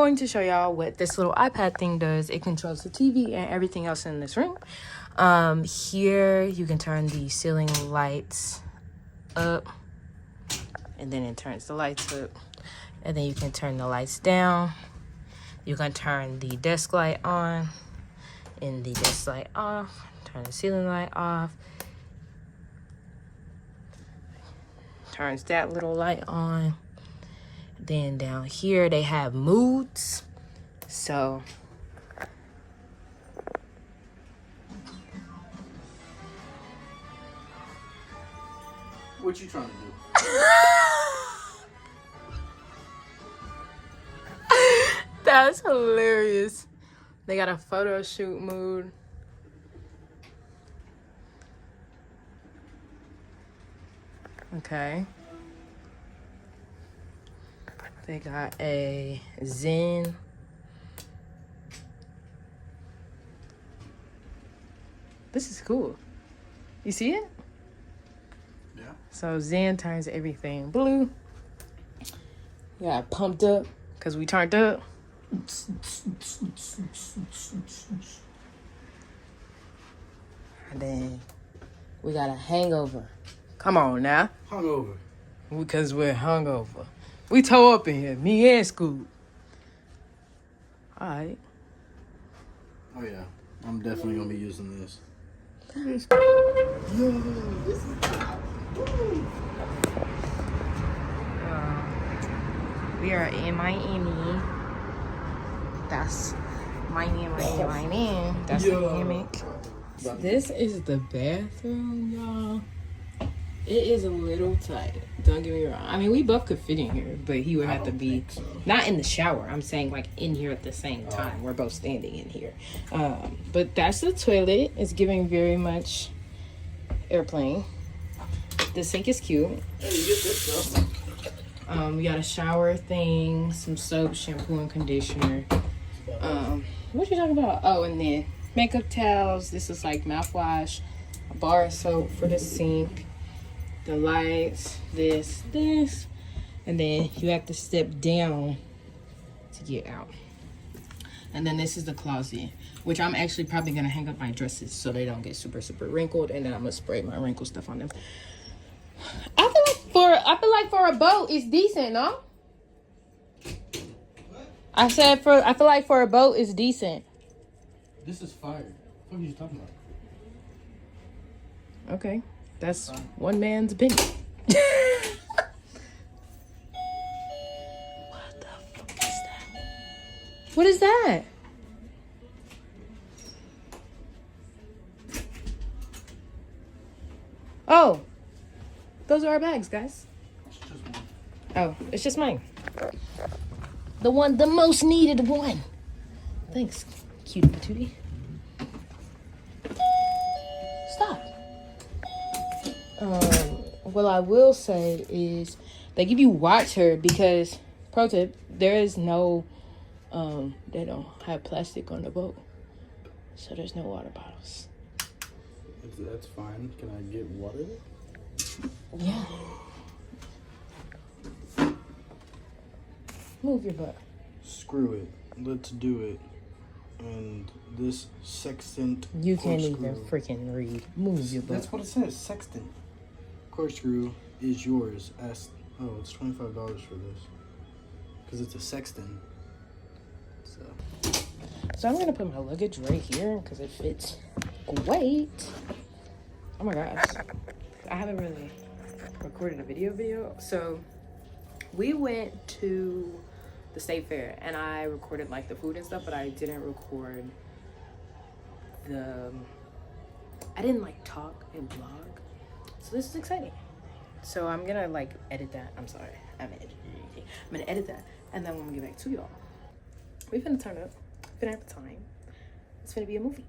going to show y'all what this little iPad thing does. It controls the TV and everything else in this room. Here you can turn the ceiling lights up, and then it turns the lights up, and then you can turn the lights down. You can turn the desk light on and the desk light off, turn the ceiling light off, turns that little light on. Then down here they have moods. So what you trying to do? That's hilarious. They got a photo shoot mood. Okay. They got a Zen. This is cool. You see it? Yeah. So Zen turns everything blue. Yeah, pumped up because we turned up. And then we got a hangover. Come on now. Hungover. Because we're hungover. We toe up in here. Me and Scoop. Alright. Oh yeah. I'm definitely gonna be using this. We are in Miami. That's Miami. That's the hammock. This is the bathroom, y'all. It is a little tight. Don't get me wrong. I mean, we both could fit in here, but he would have to be not in the shower. I'm saying like in here at the same time. We're both standing in here. But that's the toilet. It's giving very much airplane. The sink is cute. We got a shower thing, some soap, shampoo, and conditioner. What you talking about? Oh, and then makeup towels. This is like mouthwash, a bar of soap for the sink, the lights, this, and then you have to step down to get out. And then this is the closet, which I'm actually probably gonna hang up my dresses so they don't get super wrinkled, and then I'm gonna spray my wrinkle stuff on them. I feel like for a boat it's decent, no? I said I feel like for a boat it's decent. This is fire. What are you talking about? Okay, that's one man's opinion. What the fuck is that? What is that? Oh, those are our bags, guys. Oh, it's just mine. The most needed one. Thanks, cutie patootie. Stop. What I will say is they give you water because, pro tip, there is no, they don't have plastic on the boat. So there's no water bottles. That's fine. Can I get water? Yeah. Move your butt. Screw it. Let's do it. And this sextant. You can't even freaking read. Move your butt. That's what it says. Sextant corkscrew is yours. It's $25 for this because it's a sextant. So I'm gonna put my luggage right here because it fits great. Oh my gosh, I haven't really recorded a video. So we went to the state fair and I recorded like the food and stuff, but I didn't record I didn't like talk and vlog. So this is exciting. So I'm gonna like edit that. I'm sorry, I haven't edited anything. I'm gonna edit that and then I'm gonna get back to y'all. We're gonna turn up, we're gonna have a time. It's gonna be a movie.